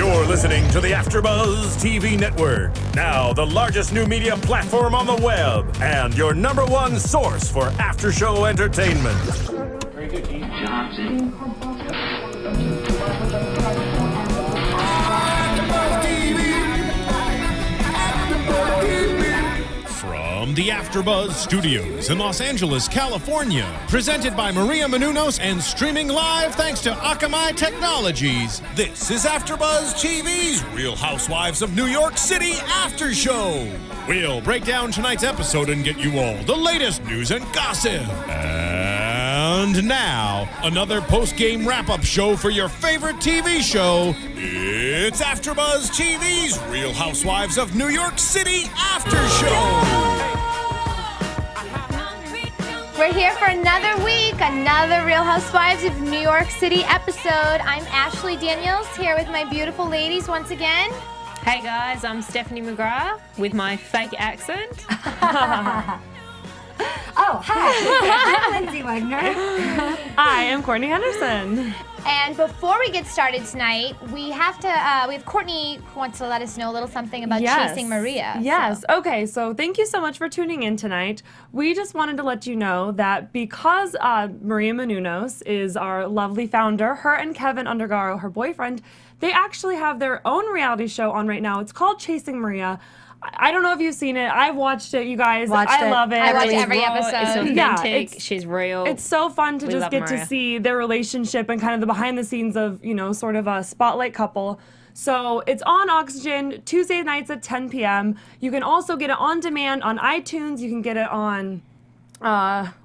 You're listening to the AfterBuzz TV network, now the largest new media platform on the web, and your #1 source for after-show entertainment. Very good, Keith Johnson. From the AfterBuzz Studios in Los Angeles, California, presented by Maria Menounos and streaming live thanks to Akamai Technologies, this is AfterBuzz TV's Real Housewives of New York City After Show. We'll break down tonight's episode and get you all the latest news and gossip. And now, another post-game wrap-up show for your favorite TV show. It's AfterBuzz TV's Real Housewives of New York City After Show. We're here for another week, another Real Housewives of New York City episode. I'm Ashley Daniels here with my beautiful ladies once again. Hey guys, I'm Stephanie McGrath with my fake accent. Oh, hi. I'm Lyndsey Wegner. Hi, I'm Courtney Henderson. And before we get started tonight, we have Courtney who wants to let us know a little something about chasing Maria. Yes. So. Okay, so thank you so much for tuning in tonight. We just wanted to let you know that because Maria Menounos is our lovely founder, her and Kevin Undergaro, her boyfriend, they actually have their own reality show on right now. It's called Chasing Maria. I don't know if you've seen it. I've watched it, you guys. I love it. I watch every episode. It's authentic. Yeah, she's real. It's so fun to just get Maria. to see their relationship and kind of the behind the scenes of, you know, sort of a spotlight couple. So it's on Oxygen Tuesday nights at 10 p.m. You can also get it on demand on iTunes. You can get it on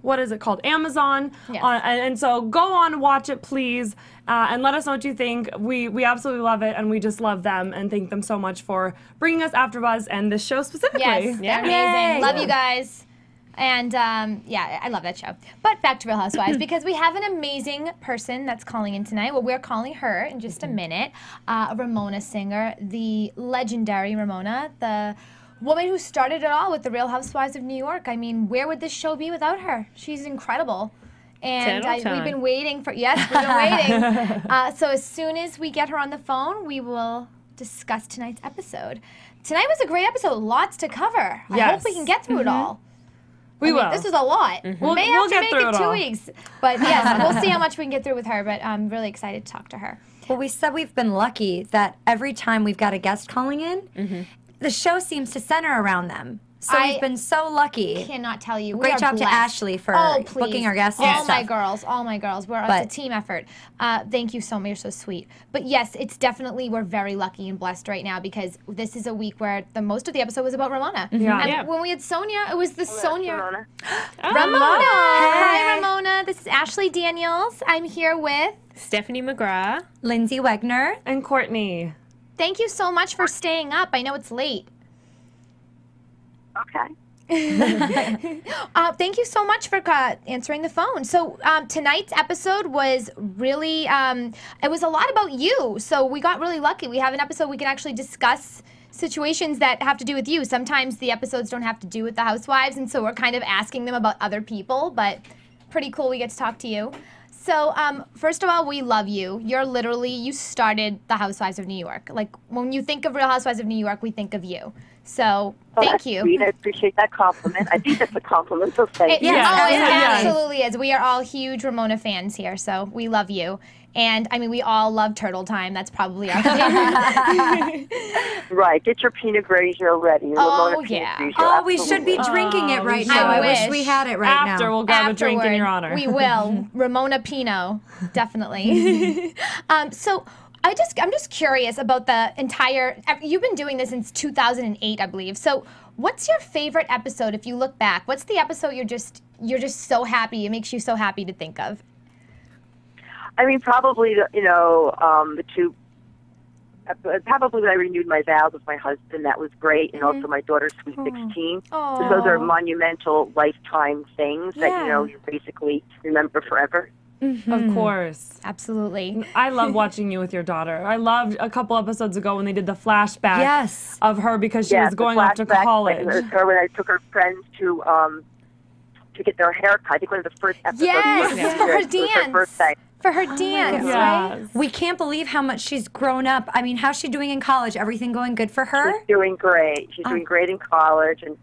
what is it called? Amazon. Yes. And so go on, watch it, please, and let us know what you think. We absolutely love it, and we just love them and thank them so much for bringing us AfterBuzz and this show specifically. Yes, they're amazing. Love you guys. And yeah, I love that show. But back to Real Housewives, because we have an amazing person that's calling in tonight. Well, we're calling her in just a minute. Ramona Singer, the legendary Ramona, the woman who started it all with the Real Housewives of New York. I mean, where would this show be without her? She's incredible. And we've been waiting for, we've been waiting. So as soon as we get her on the phone, we will discuss tonight's episode. Tonight was a great episode, lots to cover. Yes. I hope we can get through it all. We will. This is a lot. We'll May have to get make through it it 2 all. weeks. But yes, we'll see how much we can get through with her, but I'm really excited to talk to her. Well, we said we've been lucky that every time we've got a guest calling in, the show seems to center around them. So we've been so lucky. Cannot tell you. Great job to Ashley for booking our guests and stuff. All my girls. It's a team effort. Thank you so much. You're so sweet. But yes, it's definitely, we're very lucky and blessed right now because this is a week where the most of the episode was about Ramona. And when we had Sonja, it was the Sonja. Ramona. Ramona. Hey. Hi, Ramona. This is Ashley Daniels. I'm here with Stephanie McGrath. Lyndsey Wegner. And Courtney. Thank you so much for staying up. I know it's late. Okay. Thank you so much for answering the phone. So tonight's episode was really, it was a lot about you. So we got really lucky. We have an episode we can actually discuss situations that have to do with you. Sometimes the episodes don't have to do with the housewives, and so we're kind of asking them about other people, but pretty cool we get to talk to you. So first of all, we love you. You started the Housewives of New York. Like when you think of Real Housewives of New York, we think of you. So thank you. Sweet. I appreciate that compliment. I think that's a compliment, so thank you. It absolutely is. We are all huge Ramona fans here, so we love you. And, I mean, we all love Turtle Time. That's probably our favorite. Right. Get your Pinot Grigio ready. Oh, Pinot yeah. Grigio, Oh, we should absolutely. be drinking it right I now. I wish. wish we had it right now. After, we'll grab a drink in your honor. We will. Ramona Pinot, definitely. So I'm just curious about the entire, you've been doing this since 2008, I believe. So what's your favorite episode if you look back? What's the episode you're just so happy, it makes you so happy to think of? I mean, probably, the two, probably when I renewed my vows with my husband, that was great, and also my daughter's Sweet 16. Oh. Those are monumental lifetime things that, you basically remember forever. Of course. Absolutely. I love watching you with your daughter. I loved a couple episodes ago when they did the flashback of her because she was going off to college. Or when I took her friends to get their hair cut. I think one of the first episodes for her dance. was her birthday. for her dance, right? Yes. We can't believe how much she's grown up. I mean, how's she doing in college? Everything going good for her? She's doing great. She's doing great in college, and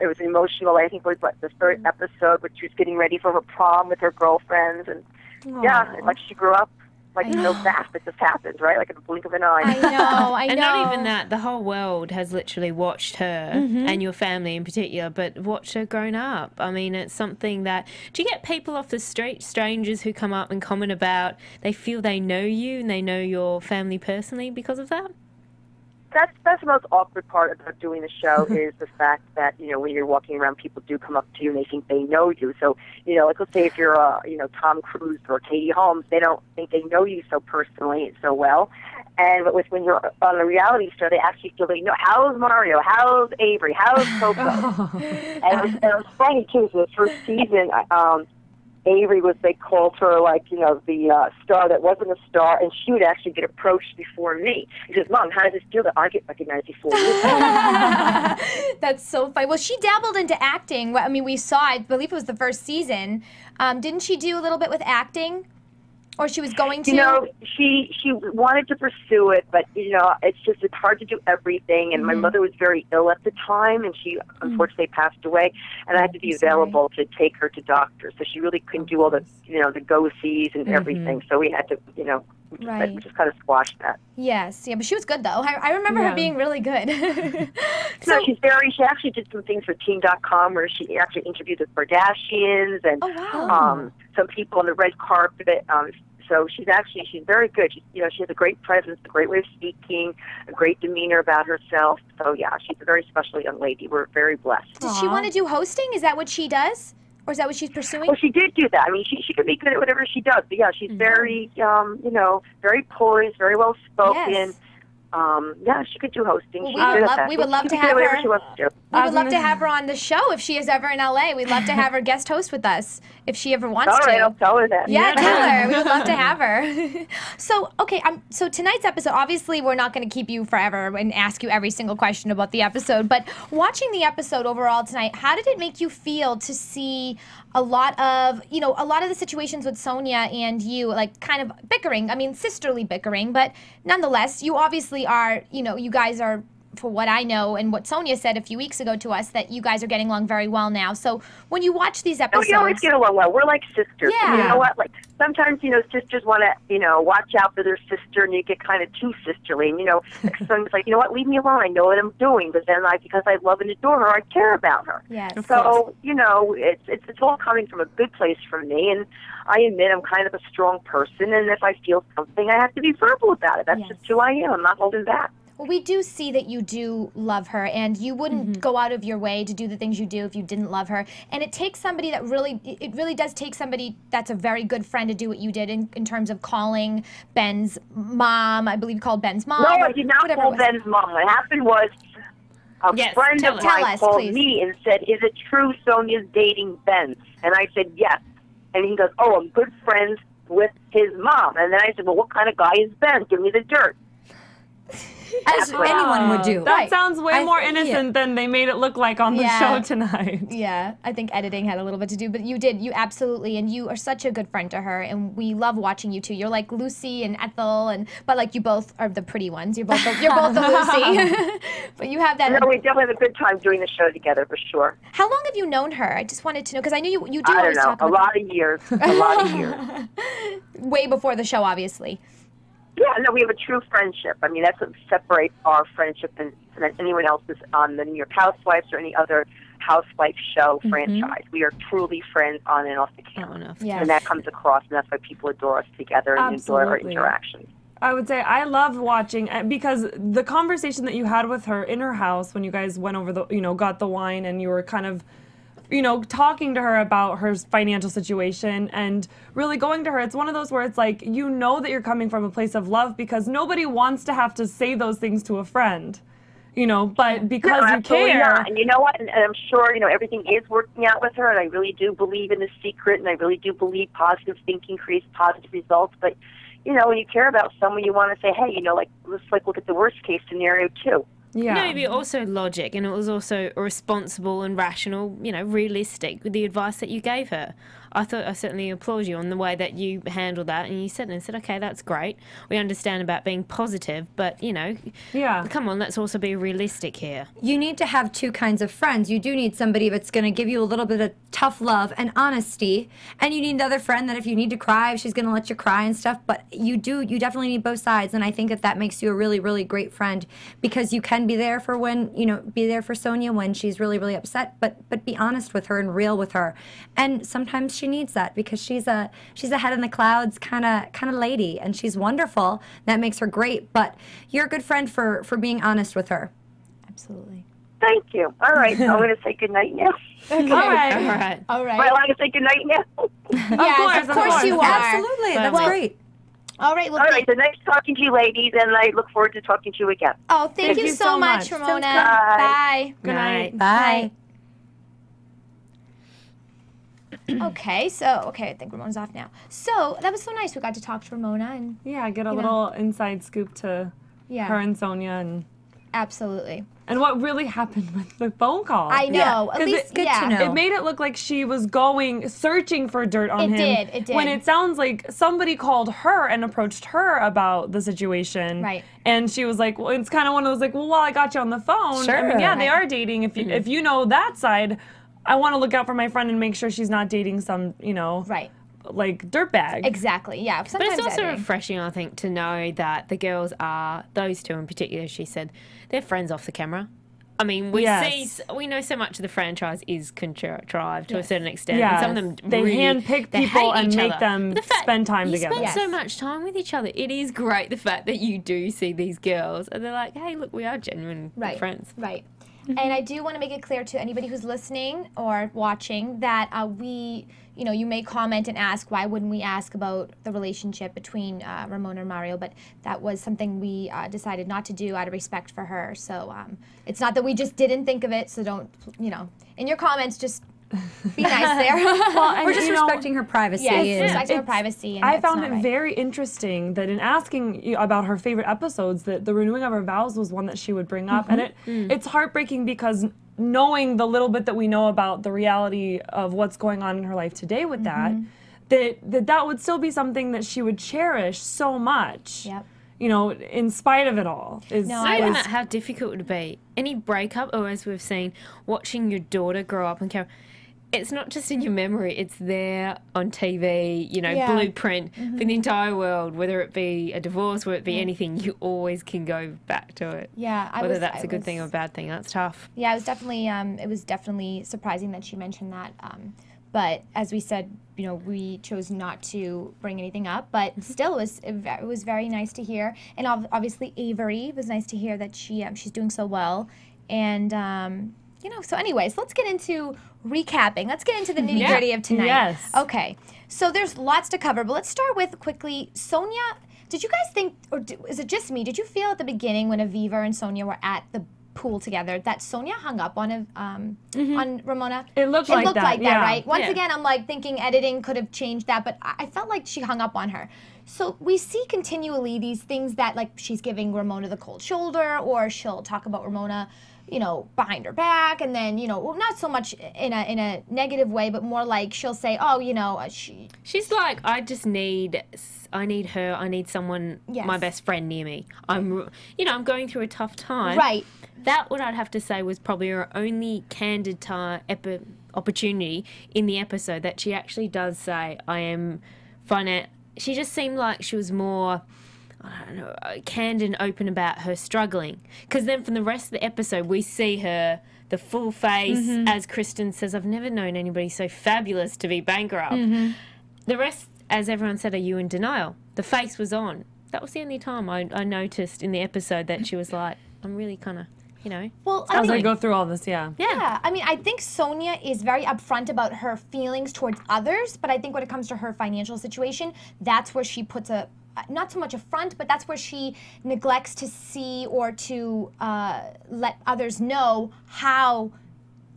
it was emotional. I think it was the third episode, where she was getting ready for her prom with her girlfriends, and yeah, it's like she grew up like so fast. It just happened, right? Like in the blink of an eye. I know. And not even that, the whole world has literally watched her, and your family in particular, but watched her grown up. I mean, it's something that... Do you get people off the street, strangers who come up and comment about they feel they know you and they know your family personally because of that? That's the most awkward part about doing the show is the fact that, you know, when you're walking around, people do come up to you and they think they know you. So, you know, like let's say if you're, Tom Cruise or Katie Holmes, they don't think they know you so personally and so well. And but when you're on a reality show, they actually feel they know, how's Mario? How's Avery? How's Coco? And it was funny, too. So the first season, Avery they called her like, the star that wasn't a star, and she would actually get approached before me. She says, Mom, how does it feel that I get recognized before you? That's so funny. Well, she dabbled into acting. I mean, we saw, I believe it was the first season. Didn't she do a little bit with acting? Or she was going to? You know, she wanted to pursue it, but, it's hard to do everything. And my mother was very ill at the time, and she unfortunately passed away. And I had to be available to take her to doctors. So she really couldn't do all the, the go-sees and everything. So we had to, we just kind of squashed that. Yes, yeah, but she was good, though. I remember her being really good. So she actually did some things for Teen.com where she actually interviewed the Kardashians and some people on the red carpet. So she's very good. She has a great presence, a great way of speaking, a great demeanor about herself. So yeah, she's a very special young lady. We're very blessed. Does she want to do hosting? Is that what she does? Or is that what she's pursuing? Well, she did do that. I mean, she could be good at whatever she does. But yeah, she's very, very poised, very well spoken. Yes. Yeah, she could do hosting. Well, we would love to have her. She wants to do. We would love to have her on the show if she is ever in LA. We'd love to have her guest host with us if she ever wants to. All right, I'll tell her that. Yeah, tell her. We would love to have her. So, okay, so tonight's episode, obviously we're not going to keep you forever and ask you every single question about the episode, but watching the episode overall tonight, how did it make you feel to see a lot of the situations with Sonja and you, like, kind of bickering? I mean, sisterly bickering, but nonetheless, you obviously are, you guys are, for what I know and what Sonja said a few weeks ago to us, that you guys are getting along very well now. So when you watch these episodes... We always get along well. We're like sisters. Yeah. You know what? Like, sometimes, sisters want to, watch out for their sister, and you get kind of too sisterly. And, Sonja's like, you know what? Leave me alone. I know what I'm doing. But then, because I love and adore her, I care about her. Yes. So, it's all coming from a good place from me. And I admit I'm kind of a strong person. And if I feel something, I have to be verbal about it. That's just who I am. I'm not holding back. Well, we do see that you do love her, and you wouldn't go out of your way to do the things you do if you didn't love her. And it takes somebody that it really does take somebody that's a very good friend to do what you did in terms of calling Ben's mom. I believe you called Ben's mom. No, I did not call Ben's mom. What happened was a friend of mine called me and said, is it true Sonja's dating Ben? And I said, yes. And he goes, oh, I'm good friends with his mom. And then I said, well, what kind of guy is Ben? Give me the dirt. As anyone would do. That sounds way more innocent than they made it look like on the show tonight. Yeah, I think editing had a little bit to do, but you absolutely, and you are such a good friend to her, and we love watching you two. You're like Lucy and Ethel, but like you both are the pretty ones. You're both the Lucy, but you have that. No, we definitely have a good time doing the show together for sure. How long have you known her? I just wanted to know because I know you do I always don't know, talk about a lot of years. Way before the show, obviously. Yeah, no, we have a true friendship. I mean, that's what separates our friendship than anyone else's on the New York Housewives or any other housewife show franchise. We are truly friends on and off the camera. Yes. And that comes across, and that's why people adore us together and enjoy our interactions. I would say I love watching, because the conversation that you had with her in her house when you guys went over got the wine and you were kind of talking to her about her financial situation and really going to her. It's one of those where it's like, that you're coming from a place of love because nobody wants to have to say those things to a friend, but because you care. Not. And you know what? And I'm sure, everything is working out with her, and I really do believe in the secret, and I really do believe positive thinking creates positive results. But, when you care about someone, you want to say, hey, let's look at the worst case scenario too. Yeah. Maybe also logic, and it was also responsible and rational, realistic with the advice that you gave her. I certainly applaud you on the way that you handled that, and you said, okay, that's great. We understand about being positive, but, you know, come on, let's also be realistic here. You need to have two kinds of friends. You do need somebody that's going to give you a little bit of tough love and honesty, and you need another friend that if you need to cry, she's going to let you cry and stuff, but you definitely need both sides, and I think that makes you a really, really great friend, because you can be there for be there for Sonja when she's really, really upset, but be honest with her and real with her. And sometimes she needs that, because she's a head in the clouds kind of lady, and she's wonderful. That makes her great, but you're a good friend for being honest with her. Absolutely. Thank you. All right, I'm going to say goodnight now. Okay. All right. All right. Am I allowed to say goodnight now? Yes, of course you are. Absolutely. That's great. All right. Well, All right, so nice talking to you ladies, and I look forward to talking to you again. Oh, thank you so much, Ramona. Bye. Good night. Bye. Okay, I think Ramona's off now. So that was so nice. We got to talk to Ramona and Get a little inside scoop to her and Sonja, and absolutely. And what really happened with the phone call. I know. At least, good to know. It made it look like she was searching for dirt on him. It did. When it sounds like somebody called her and approached her about the situation. Right. And she was like, well, it's kind of one of those like, well, while I got you on the phone. Sure. I mean, they are dating. If you know that side, I want to look out for my friend and make sure she's not dating some, right. like dirtbag. Exactly, yeah. But it's also refreshing, I think, to know that the girls are, those two in particular, she said, they're friends off the camera. I mean, we know so much of the franchise is contrived to a certain extent. Yeah. And some of them they really, handpick they people hate and each make other. them But the fact spend time together. You spend so much time with each other. It is great, the fact that you do see these girls and they're like, hey, look, we are genuine friends. Right. And I do want to make it clear to anybody who's listening or watching that you may comment and ask, why wouldn't we ask about the relationship between Ramona and Mario? But that was something we decided not to do out of respect for her. So it's not that we just didn't think of it. So don't, in your comments, just be nice there. We're just respecting her privacy. Yes, respecting her privacy. And I found it very interesting that in asking you about her favorite episodes, that the renewing of her vows was one that she would bring up. And it's heartbreaking because knowing the little bit that we know about the reality of what's going on in her life today with that would still be something that she would cherish so much. Yep. In spite of it all. Knowing that how difficult it would be. Any breakup, or as we've seen, watching your daughter grow up and care. It's not just in your memory, it's there on TV, blueprint for the entire world, whether it be a divorce, whether it be anything, you always can go back to it. Yeah. Whether that's a good thing or a bad thing, that's tough. Yeah, it was definitely surprising that she mentioned that. But as we said, we chose not to bring anything up. But still, it was very nice to hear. And obviously, Avery, it was nice to hear that she's doing so well. And, so anyways, let's get into recapping. Let's get into the nitty-gritty of tonight. Yes. Okay. So there's lots to cover. But let's start with, quickly, Sonja, did you guys think, or is it just me, did you feel at the beginning when Aviva and Sonja were at the pool together that Sonja hung up on Ramona? It looked like that, right? Once again, I'm like thinking editing could have changed that, but I felt like she hung up on her. So we see continually these things that, like, she's giving Ramona the cold shoulder, or she'll talk about Ramona, behind her back, and then, not so much in a negative way, but more like she'll say, she's like, I need her, I need someone, my best friend near me. I'm going through a tough time. Right. That, what I'd have to say, was probably her only candid opportunity in the episode, that she actually does say, I am she just seemed like she was more, I don't know, candid and open about her struggling. Because then from the rest of the episode, we see her, the full face, as Kristen says, I've never known anybody so fabulous to be bankrupt. The rest, as everyone said, are you in denial? The face was on. That was the only time I noticed in the episode that she was like, I'm really kind of, Well, as I go through all this, Yeah, I mean, I think Sonja is very upfront about her feelings towards others, but I think when it comes to her financial situation, that's where she puts not so much a front, but that's where she neglects to see or to let others know how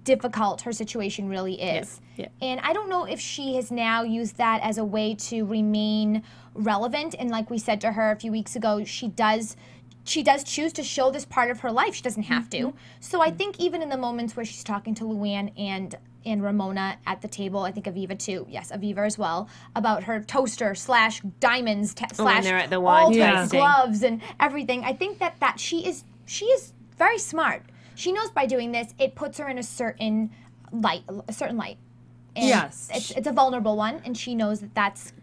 difficult her situation really is. Yeah. And I don't know if she has now used that as a way to remain relevant. And like we said to her a few weeks ago, she does choose to show this part of her life. She doesn't have to. So I think even in the moments where she's talking to Luann and and Ramona at the table. I think Aviva too. Yes, Aviva as well. About her toaster / diamonds slash they're at the all wine types of tasting. gloves and everything. I think that she is very smart. She knows by doing this, it puts her in a certain light. And Yes. it's a vulnerable one, and she knows that's,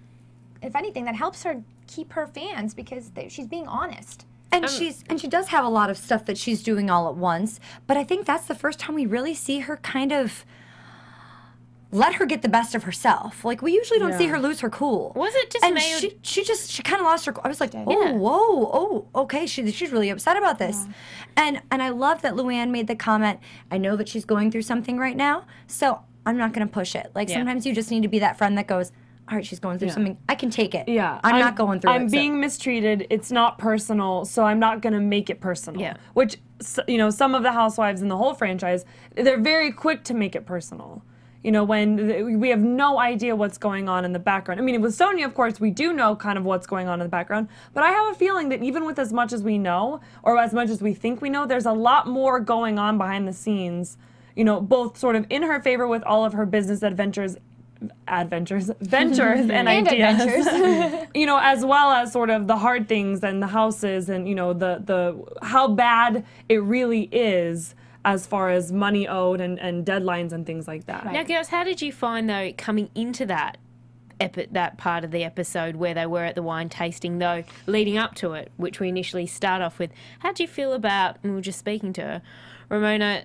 if anything, that helps her keep her fans because she's being honest. And she does have a lot of stuff that she's doing all at once, but I think that's the first time we really see her kind of let her get the best of herself. Like, we usually don't see her lose her cool. Was it just and me? she kind of lost her. I was like, whoa, okay, she's really upset about this. And I love that Luann made the comment, I know that she's going through something right now, so I'm not going to push it. Like, sometimes you just need to be that friend that goes, all right, she's going through something. I can take it. Yeah. I'm not going through it. I'm being mistreated. It's not personal, so I'm not going to make it personal. Yeah. Which, some of the housewives in the whole franchise, they're very quick to make it personal. When we have no idea what's going on in the background. I mean, with Sonja, of course, we do know kind of what's going on in the background. But I have a feeling that even with as much as we know, or as much as we think we know, there's a lot more going on behind the scenes. Both sort of in her favor with all of her business ventures and ideas. As well as sort of the hard things and the houses and, the how bad it really is as far as money owed and deadlines and things like that. Now, girls, how did you find, though, coming into that part of the episode where they were at the wine tasting, though, leading up to it, which we initially start off with, how do you feel about, and we were just speaking to her, Ramona,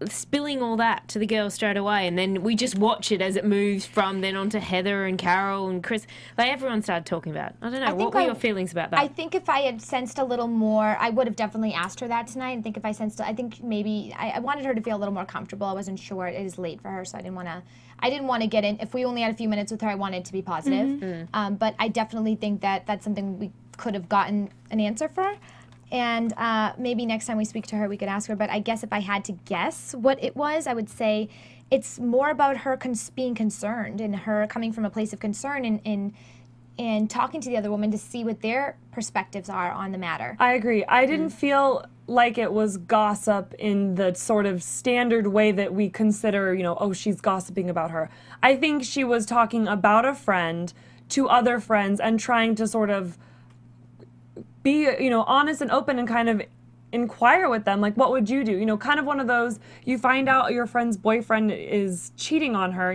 spilling all that to the girls straight away, and then we just watch it as it moves from then on to Heather and Carol and Chris. Like, everyone started talking about it. I don't know. What were your feelings about that? I think if I had sensed a little more, I would have definitely asked her that tonight. I think maybe I wanted her to feel a little more comfortable. I wasn't sure. It is late for her, so I didn't want to get in. If we only had a few minutes with her, I wanted to be positive. But I definitely think that that's something we could have gotten an answer for. And maybe next time we speak to her, we could ask her. But I guess if I had to guess what it was, I would say it's more about her being concerned and her coming from a place of concern and talking to the other woman to see what their perspectives are on the matter. I agree. I didn't feel like it was gossip in the sort of standard way that we consider, she's gossiping about her. I think she was talking about a friend to other friends and trying to sort of be, honest and open and kind of inquire with them, like, what would you do? Kind of one of those, you find out your friend's boyfriend is cheating on her,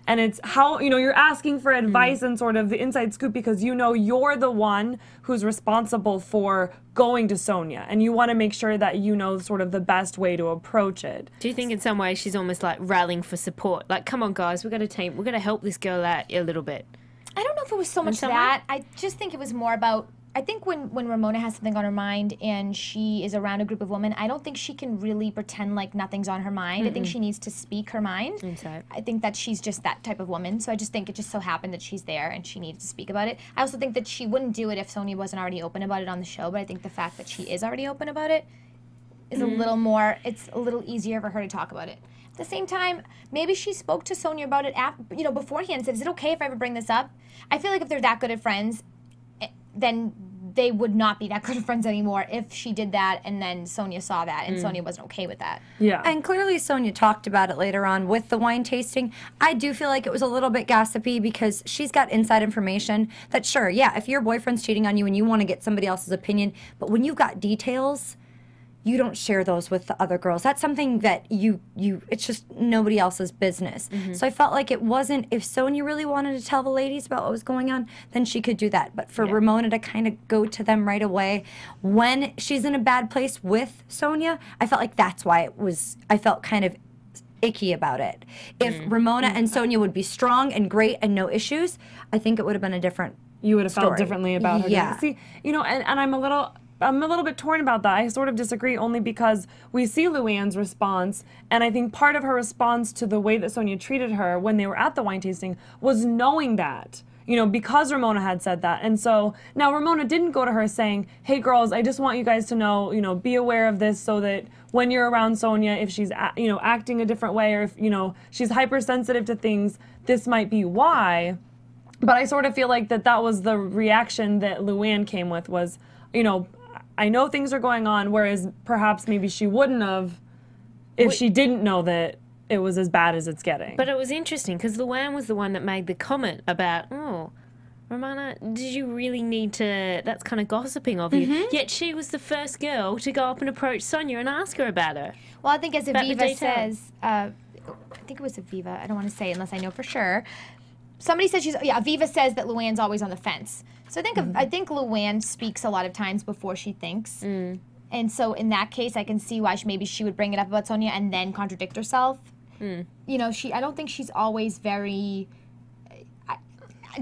and it's how, you're asking for advice and sort of the inside scoop because you're the one who's responsible for going to Sonja, and you want to make sure that sort of the best way to approach it. Do you think in some ways she's almost like rallying for support? Like, come on, guys, we've got a team. We've got to help this girl out a little bit. I don't know if it was so much that. I just think it was more about, I think when Ramona has something on her mind and she is around a group of women, I don't think she can really pretend like nothing's on her mind. I think she needs to speak her mind. I think that she's just that type of woman. So I just think it just so happened that she's there and she needed to speak about it. I also think that she wouldn't do it if Sonja wasn't already open about it on the show, but I think the fact that she is already open about it is a little more, it's a little easier for her to talk about it. At the same time, maybe she spoke to Sonja about it beforehand, said, is it okay if I ever bring this up? I feel like if they're that good at friends, then they would not be that good of friends anymore if she did that and then Sonja saw that and Sonja wasn't okay with that. Yeah. And clearly Sonja talked about it later on with the wine tasting. I do feel like it was a little bit gossipy because she's got inside information that, sure, yeah, if your boyfriend's cheating on you and you want to get somebody else's opinion, but when you've got details, you don't share those with the other girls. That's something that it's just nobody else's business. So I felt like it wasn't, if Sonja really wanted to tell the ladies about what was going on, then she could do that. But for Ramona to kind of go to them right away when she's in a bad place with Sonja, I felt like that's why I felt kind of icky about it. If Ramona and Sonja would be strong and great and no issues, I think it would have been a different You would have felt story. differently about her. Yeah. See, and I'm a little bit torn about that. I sort of disagree only because we see Luann's response, and I think part of her response to the way that Sonja treated her when they were at the wine tasting was knowing that, because Ramona had said that. And so now Ramona didn't go to her saying, hey girls, I just want you guys to know, be aware of this so that when you're around Sonja, if she's, acting a different way or if, she's hypersensitive to things, this might be why. But I sort of feel like that was the reaction that Luann came with was, I know things are going on, whereas perhaps maybe she wouldn't have if she didn't know that it was as bad as it's getting. But it was interesting because Luann was the one that made the comment about, oh, Ramona, did you really need to... That's kind of gossiping of you. Yet she was the first girl to go up and approach Sonja and ask her about her. Well, I think as About the Aviva detail. says, I think it was Aviva. I don't want to say unless I know for sure. Somebody said Aviva says that Luann's always on the fence. So I think Luann speaks a lot of times before she thinks. And so in that case, I can see why maybe she would bring it up about Sonja and then contradict herself. You know, I don't think she's always very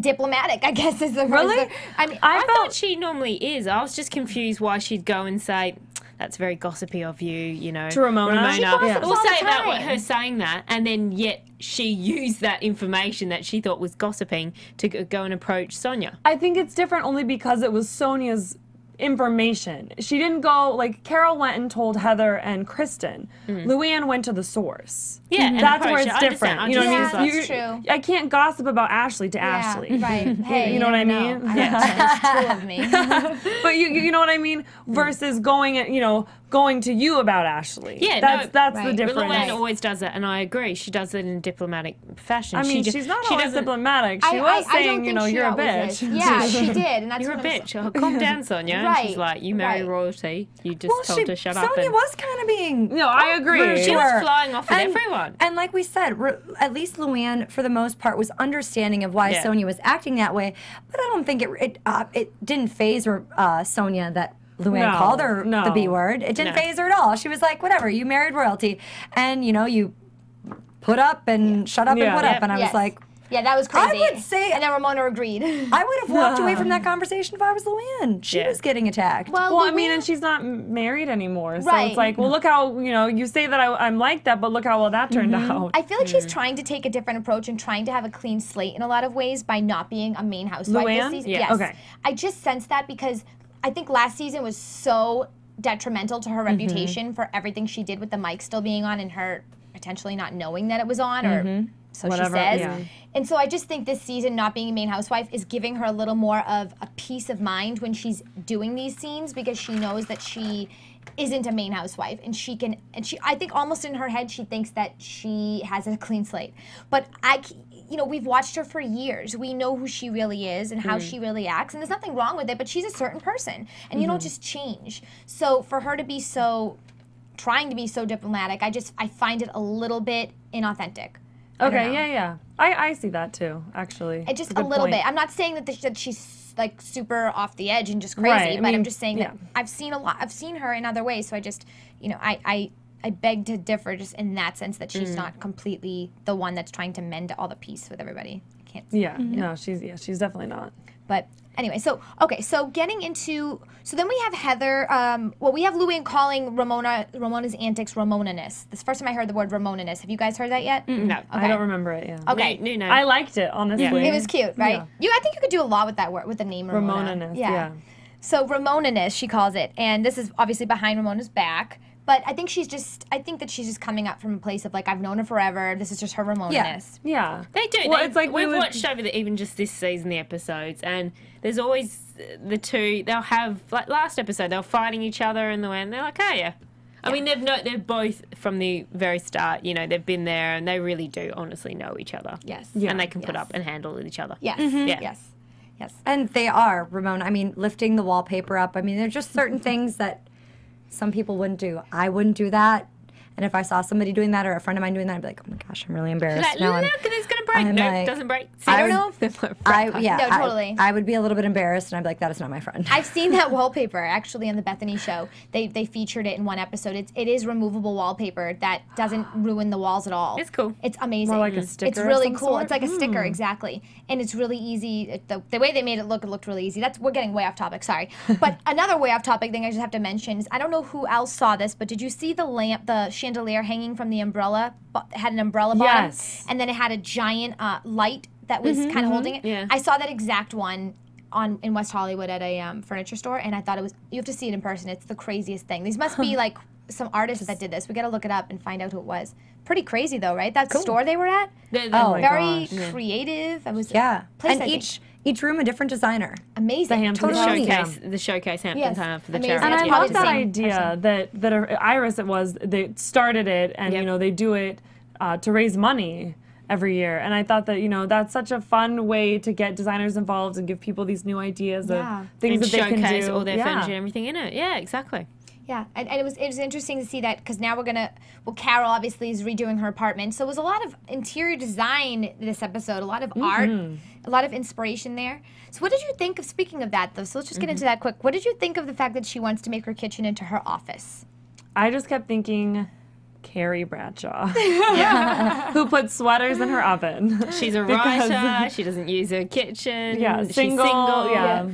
diplomatic, I guess is the Really? I mean, I thought she normally is. I was just confused why she'd go and say, that's very gossipy of you, you know. To Ramona? She gossips We'll all the say about time. her saying that, and then yet she used that information that she thought was gossiping to go and approach Sonja. I think it's different only because it was Sonja's information. She didn't go, like, Carol went and told Heather and Kristen. Luann went to the source. Yeah, and that's where approached it's her. I different. understand. You know Yeah, what I mean? that's true. I can't gossip about Ashley to Ashley. Right. Hey, You know what I never mean? know. That's true of me. But you know what I mean? Versus going to you about Ashley. Yeah, that's the right. difference. Luann always does it, and I agree. She does it in a diplomatic fashion. I mean, she's not always doesn't- diplomatic. She was saying, you're a bitch. Yeah, she did, and that's You're a what I'm bitch. Oh, calm down, Sonja. And Right, she's like, you marry right. royalty. You just told her to shut up. Sonja And was kind of being. No, I agree. she was Sure. flying off with And- everyone. And like we said, at least Luann, for the most part, was understanding of why Yeah. Sonja was acting that way. But I don't think it didn't faze Sonja that Luann No, called her no. the B word. It didn't No. faze her at all. She was like, whatever, you married royalty. And, you put up and shut up and Yeah. put up. Yep. And I was Yes. like, Yeah, that was crazy. would say- and then Ramona agreed. I would have walked away from that conversation if I was Luann. She Yeah. was getting attacked. Well, I mean, and she's not married anymore. So Right. it's like, well, look how, you say that I'm like that, but look how well that turned out. I feel like she's trying to take a different approach and trying to have a clean slate in a lot of ways by not being a main housewife Luann? this season. Yeah. Yes. Okay. I just sense that because I think last season was so detrimental to her reputation for everything she did with the mic still being on and her potentially not knowing that it was on or so Whatever, she says. yeah. And so I just think this season not being a main housewife is giving her a little more of a peace of mind when she's doing these scenes because she knows that she isn't a main housewife and she I think almost in her head she thinks that she has a clean slate. But we've watched her for years. We know who she really is and how she really acts, and there's nothing wrong with it, but she's a certain person, and you don't just change. So for her to be trying to be so diplomatic, I find it a little bit inauthentic. I don't Okay, know. yeah. I see that too, actually. Just It's a good little point. bit. I'm not saying that she's like super off the edge and just crazy, Right, I but I'm mean, just saying that I've seen a lot. I've seen her in other ways, so I just, I beg to differ just in that sense that she's not completely the one that's trying to mend all the peace with everybody. I can't. Yeah, no, she's definitely not. But anyway, so getting into then we have Heather. We have Luann calling Ramona's antics Ramona-ness. This is the first time I heard the word Ramona-ness. Have you guys heard that yet? No. I don't remember it, yeah. Okay. New name. I liked it, honestly. It was cute, right? Yeah. I think you could do a lot with that word, with the name Ramona. Ramona-ness, yeah. So Ramona-ness, she calls it, and this is obviously behind Ramona's back. But I think that she's just coming up from a place of like, I've known her forever. This is just her Ramona-ness. Yeah. They do. Well, it's like we've watched over even just this season the episodes, and there's always the two. They'll have like last episode they were fighting each other in the way, and they're like, oh yeah. I mean, they're both from the very start. They've been there, and they really do honestly know each other. Yes. And they can put up and handle each other. Yes. Yeah. Yes. Yes. And they are, Ramona. I mean, lifting the wallpaper up. I mean, there's just certain things that some people wouldn't do. I wouldn't do that. And if I saw somebody doing that or a friend of mine doing that, I'd be like, oh my gosh, I'm really embarrassed. Like, Now look, it's going to break. I'm No, like- it doesn't break. See, I I don't would- know. No, totally. I would be a little bit embarrassed, and I'd be like, that is not my friend. I've seen that wallpaper actually on the Bethany show. They featured it in one episode. It is removable wallpaper that doesn't ruin the walls at all. It's cool. It's amazing. More like a sticker It's of really some cool. sort? It's like a sticker, exactly. And it's really easy. The way they made it looked really easy. We're getting way off topic, sorry. But another way off topic thing I just have to mention is I don't know who else saw this, but did you see the chandelier hanging from the umbrella? It had an umbrella bottom. Yes. And then it had a giant light that was kind of holding it. Yeah. I saw that exact one in West Hollywood at a furniture store, and I thought you have to see it in person. It's the craziest thing. These must be like some artists that did this. We got to look it up and find out who it was. Pretty crazy though, right? That store they were at, Oh, very gosh. creative. It was Yeah. place, And I each room a different designer. amazing. Hampton Totally. Showcase. The showcase Hampton Yes, Town for the amazing. charity. And I That's love probably the that same idea person. that Iris it was, they started it, and Yep. they do it to raise money every year. And I thought that, that's such a fun way to get designers involved and give people these new ideas of things that they can do. Showcase all their furniture and everything in it. Yeah, exactly. Yeah, and it was interesting to see that because now Carol obviously is redoing her apartment, so it was a lot of interior design this episode, a lot of art, a lot of inspiration there. So what did you think of, speaking of that though, so let's just get into that quick, what did you think of the fact that she wants to make her kitchen into her office? I just kept thinking Carrie Bradshaw, who puts sweaters in her oven. She's a writer, she doesn't use her kitchen, she's single.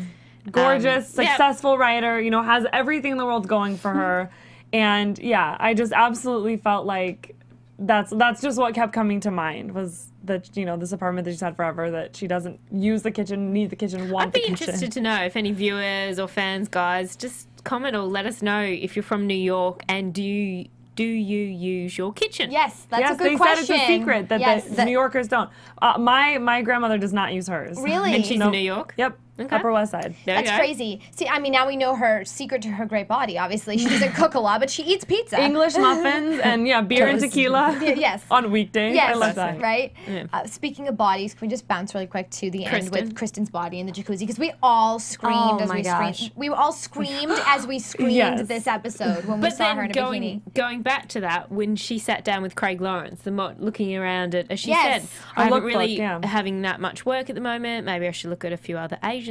Gorgeous, successful writer, has everything in the world going for her. And I just absolutely felt like that's just what kept coming to mind was that, this apartment that she's had forever, that she doesn't use the kitchen, need the kitchen, want the kitchen. I'd be interested to know if any viewers or fans, guys, just comment or let us know if you're from New York and do you use your kitchen? Yes, that's a good question. question. Yes, they said it's a secret that the New Yorkers don't. My grandmother does not use hers. Really? And she's in New York? Yep. Okay. Upper West Side. That's crazy. See, I mean, now we know her secret to her great body. Obviously, she doesn't cook a lot, but she eats pizza. English muffins and beer and tequila. Yes. On weekdays. Yes. I love that. Right. Yeah. Speaking of bodies, can we just bounce really quick to the end with Kristen's body in the jacuzzi? Because we all screamed as we screamed. We all screamed as we screamed this episode when we saw her in a bikini. Going back to that, when she sat down with Craig Lawrence, looking around at, as she said, I haven't really having that much work at the moment. Maybe I should look at a few other agency.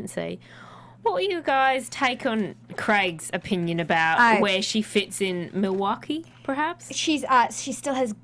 What were you guys' take on Craig's opinion about where she fits in Milwaukee, perhaps? She still has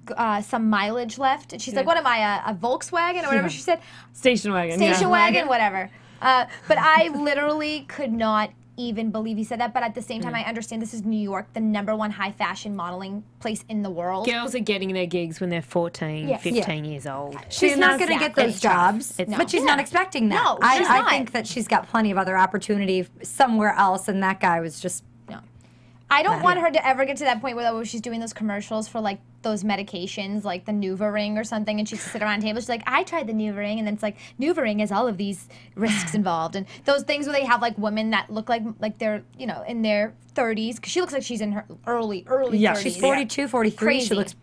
some mileage left. And she's like, what am I, a Volkswagen or whatever she said? Station wagon. Station wagon, whatever. But I literally could not even believe he said that. But at the same time, I understand this is New York, the #1 high fashion modeling place in the world. Girls are getting their gigs when they're 14, 15 years old. She's not going to get those jobs, but she's not expecting that. No, I think that she's got plenty of other opportunity somewhere else, and that guy was just... I don't want her to ever get to that point where she's doing those commercials for like those medications, like the NuvaRing or something, and she's sit around a table. She's like, I tried the NuvaRing, and then it's like NuvaRing has all of these risks involved, and those things where they have like women that look like they're in their 30s, because she looks like she's in her early 30s. She's 42, 43. Crazy. She looks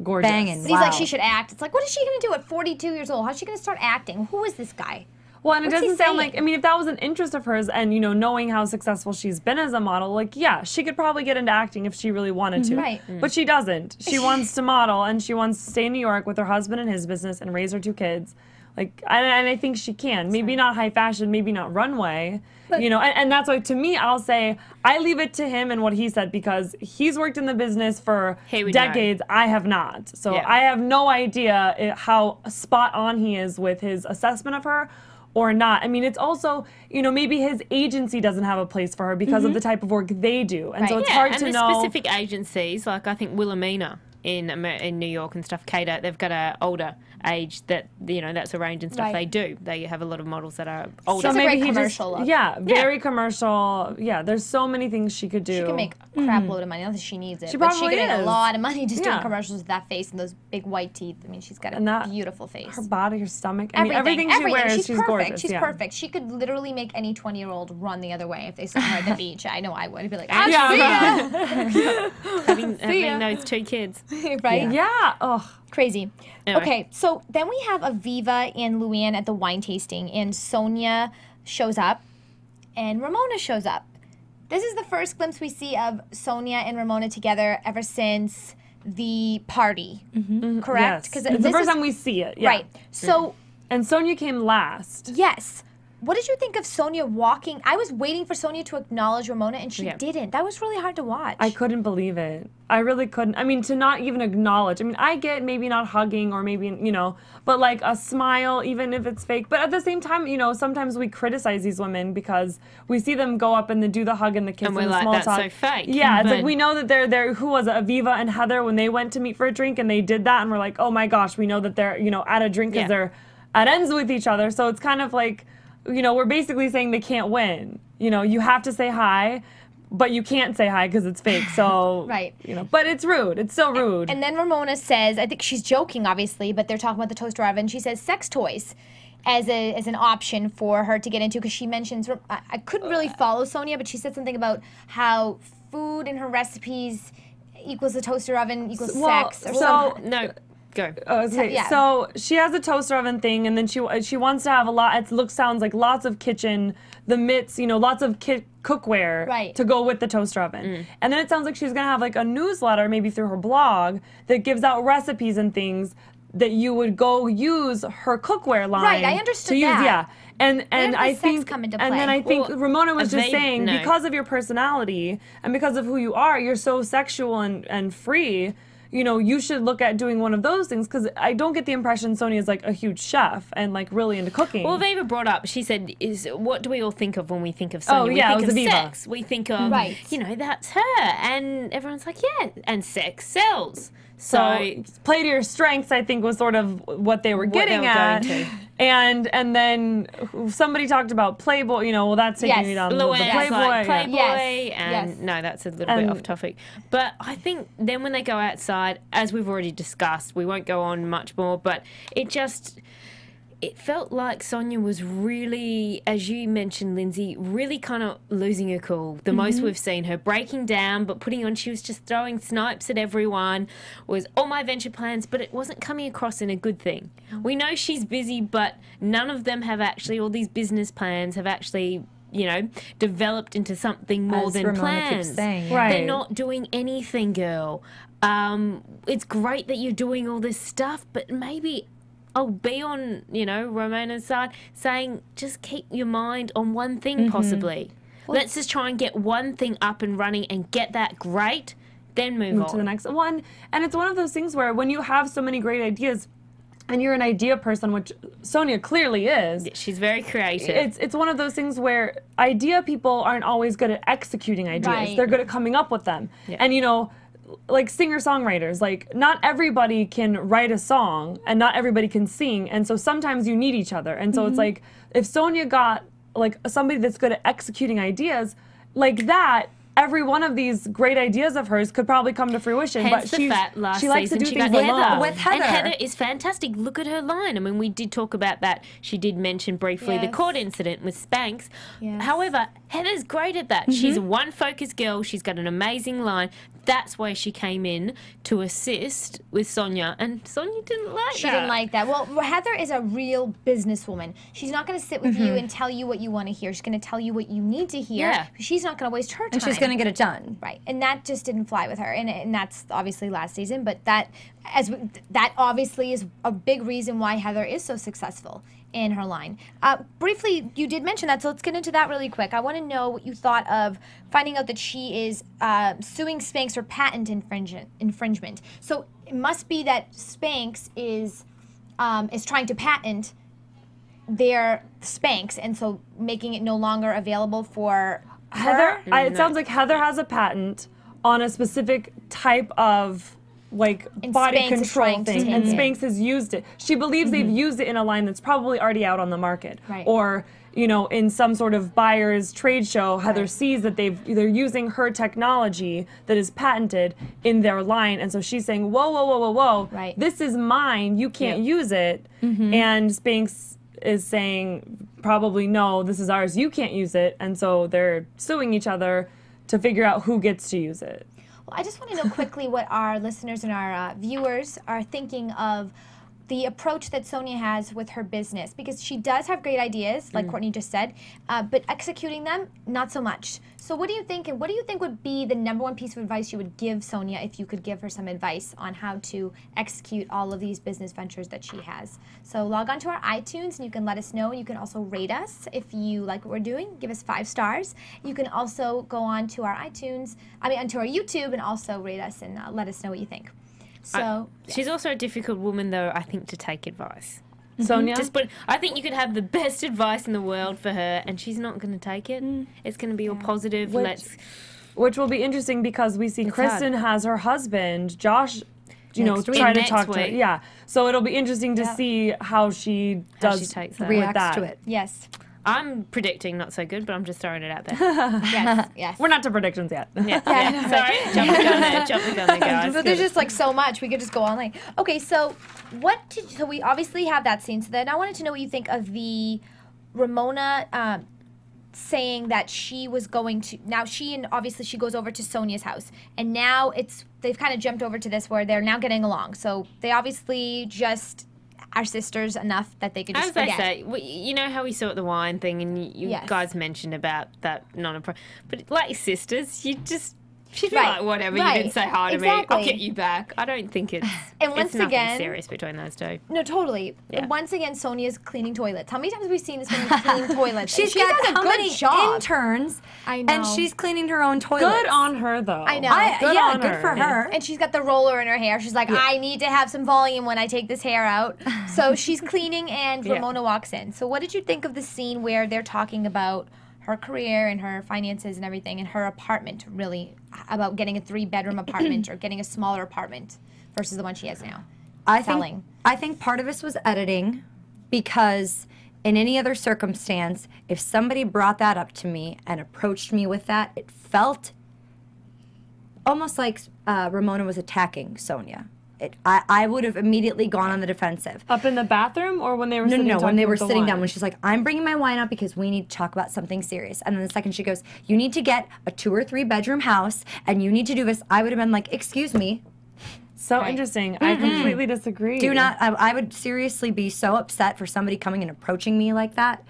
gorgeous. Banging. He's like, she should act. It's like, what is she going to do at 42 years old? How's she going to start acting? Who is this guy? Well, and it doesn't sound like, if that was an interest of hers and, knowing how successful she's been as a model, she could probably get into acting if she really wanted to. Right. But she doesn't. She wants to model, and she wants to stay in New York with her husband and his business and raise her 2 kids. And I think she can. Maybe not high fashion, maybe not runway, and that's why, to me, I'll say, I leave it to him and what he said, because he's worked in the business for decades. I have not. So I have no idea how spot on he is with his assessment of her. Or not. It's also, maybe his agency doesn't have a place for her because of the type of work they do. And so it's hard to know. And the specific agencies, like I think Wilhelmina in New York and stuff, Cater, they've got an older age that, that's a range and stuff they do. They have a lot of models that are older. So maybe he commercial just, very commercial. Yeah, there's so many things she could do. She can make a crap load of money. Not that she needs it. She but probably she can make a lot of money just doing Yeah. commercials with that face and those big white teeth. She's got a beautiful face. Her body, her stomach. Everything she wears, she's perfect. gorgeous. She's perfect. She could literally make any 20-year-old run the other way if they saw her at the beach. I know I would. I'd be like, having those 2 kids. Right? Yeah. Oh. Crazy. Anyway. Okay, so then we have Aviva and Luann at the wine tasting, and Sonja shows up, and Ramona shows up. This is the first glimpse we see of Sonja and Ramona together ever since the party, correct? Yes. It's the first time we see it. Yeah. Right. So. And Sonja came last. Yes. What did you think of Sonja walking? I was waiting for Sonja to acknowledge Ramona, and she didn't. That was really hard to watch. I couldn't believe it. I really couldn't. To not even acknowledge. I get maybe not hugging or maybe, but like a smile, even if it's fake. But at the same time, sometimes we criticize these women because we see them go up and then do the hug and the kiss and we're and the like, small that's talk. so fake. Yeah, it's like we know that they're who was it, Aviva and Heather, when they went to meet for a drink and they did that, and we're like, oh my gosh, we know that they're, at a drink because they're at ends with each other. So it's kind of like, we're basically saying they can't win. You have to say hi, but you can't say hi because it's fake. So, right. But it's rude. It's still rude. And then Ramona says, I think she's joking, obviously, but they're talking about the toaster oven. She says sex toys as an option for her to get into, because she mentions, I couldn't really follow Sonja, but she said something about how food in her recipes equals the toaster oven equals sex or something. No. Go. Okay, Yeah. so she has a toaster oven thing, and then she wants to have a lot. Sounds like lots of kitchen, the mitts, lots of cookware to go with the toaster oven. And then it sounds like she's gonna have like a newsletter, maybe through her blog, that gives out recipes and things that you would go use her cookware line. Right, I understood to use, that. Yeah. And I sex think come into and then play? I think Well, Ramona was just saying no. because of your personality and because of who you are, you're so sexual and free. You should look at doing one of those things, because I don't get the impression Sonja's like a huge chef and like really into cooking. Well, Viva brought up, she said, what do we all think of when we think of Sonja? Oh, yeah, we it was think of Aviva. sex. We think of, Right. that's her. And everyone's like, yeah, and sex sells. So play to your strengths, I think, was sort of what they were getting at. Going to. And then somebody talked about Playboy, that's taking Yes. me down the Luann's Playboy. like yeah. Playboy, Yes. and Yes. no, that's a little bit off topic. But I think then when they go outside, as we've already discussed, we won't go on much more, but it felt like Sonja was really, as you mentioned, Lyndsey, really kind of losing her cool. The most we've seen her breaking down, but putting on, she was just throwing snipes at everyone, was all my venture plans, but it wasn't coming across in a good thing. We know she's busy, but none of them have actually, all these business plans have actually, developed into something more As than Ramona plans. keeps saying. Right. They're not doing anything, girl. It's great that you're doing all this stuff, but maybe I'll be on, Ramona's side, saying just keep your mind on one thing possibly. Let's just try and get one thing up and running and get that great, then move on. To the next one. And it's one of those things where when you have so many great ideas and you're an idea person, which Sonja clearly is. She's very creative. It's one of those things where idea people aren't always good at executing ideas. Right. They're good at coming up with them. Yeah. And like singer-songwriters, like not everybody can write a song and not everybody can sing, and so sometimes you need each other. And so it's like if Sonja got like somebody that's good at executing ideas like that, every one of these great ideas of hers could probably come to fruition. Hence But the fact last she likes to season do she things got with Heather. love. With Heather. And Heather is fantastic. Look at her line. I mean, we did talk about that. She did mention briefly the Yes. court incident with Spanx. Yes. However, Heather's great at that. She's a one-focused girl. She's got an amazing line. That's why she came in to assist with Sonja, and Sonja didn't like that. She didn't like that. Well, Heather is a real businesswoman. She's not going to sit with you and tell you what you want to hear. She's going to tell you what you need to hear. Yeah. She's not going to waste her time. And she's going to get it done. Right, and that just didn't fly with her, and that's obviously last season. But that obviously is a big reason why Heather is so successful in her line. Briefly, you did mention that, so let's get into that really quick. I want to know what you thought of finding out that she is suing Spanx for patent infringement. So it must be that Spanx is trying to patent their Spanx, and so making it no longer available for Heather, her. it sounds like Heather has a patent on a specific type of like And body Spanx is control trying to thing, take and it. Spanx has used it. She believes they've used it in a line that's probably already out on the market, Right. or in some sort of buyer's trade show. Heather Right. sees that they're using her technology that is patented in their line, and so she's saying, "Whoa, whoa, whoa, whoa, whoa! Right. This is mine. You can't use it." And Spanx is saying, "Probably no. This is ours. You can't use it." And so they're suing each other to figure out who gets to use it. Well, I just want to know quickly what our listeners and our viewers are thinking of the approach that Sonja has with her business, because she does have great ideas, like Courtney just said, but executing them, not so much. So what do you think, and what do you think would be the number one piece of advice you would give Sonja if you could give her some advice on how to execute all of these business ventures that she has? So log on to our iTunes and you can let us know. You can also rate us if you like what we're doing. Give us 5 stars. You can also go on to our onto our YouTube and also rate us and let us know what you think. So She's also a difficult woman, though, I think, to take advice. Sonja? I think you could have the best advice in the world for her, and she's not going to take it. It's going to be all positive. Which will be interesting because we see Kristen has her husband, Josh, Next week. try to Next talk to her. week. Yeah. So it'll be interesting to see how she does she takes that. with Reacts that. to it. yes, I'm predicting not so good, but I'm just throwing it out there. yes. We're not to predictions yet. Yeah. Sorry, jump the gun there, guys. But there's just like so much. We could just go on like, okay, so so we obviously have that scene. So then I wanted to know what you think of the Ramona saying that she was going to, now obviously she goes over to Sonja's house, and now they've kind of jumped over to this where they're now getting along. So they obviously just are sisters enough that they could just forget. As I say, you know how we saw at the wine thing, and you guys mentioned about that but like sisters, she'd be like, whatever, you didn't say hi to me, I'll get you back. I don't think it's nothing serious between those two. No, totally. Yeah. Once again, Sonja's cleaning toilets. How many times have we seen this woman cleaning toilets? She's got how many interns, I know. and she's cleaning her own toilets. Good on her, though. I know. Good for her. And she's got the roller in her hair. She's like, I need to have some volume when I take this hair out. So she's cleaning, and Ramona walks in. So what did you think of the scene where they're talking about her career and her finances and everything, and her apartment, really, about getting a 3-bedroom apartment or getting a smaller apartment versus the one she has now? I think part of this was editing, because in any other circumstance, if somebody brought that up to me and approached me with that, it felt almost like Ramona was attacking Sonja. I would have immediately gone on the defensive. Up in the bathroom, or when they were sitting down? No, when they were sitting down, when she's like, I'm bringing my wine up because we need to talk about something serious. And then the second she goes, you need to get a 2 or 3 bedroom house, and you need to do this, I would have been like, excuse me. So interesting. I completely disagree. Do not, I would seriously be so upset for somebody coming and approaching me like that.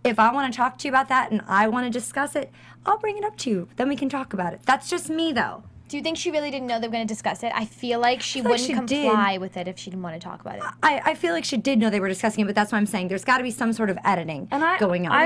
If I want to talk to you about that and I want to discuss it, I'll bring it up to you. Then we can talk about it. That's just me, though. Do you think she really didn't know they were going to discuss it? I feel like she wouldn't comply with it if she didn't want to talk about it. I feel like she did know they were discussing it, but that's what I'm saying. There's got to be some sort of editing going on. I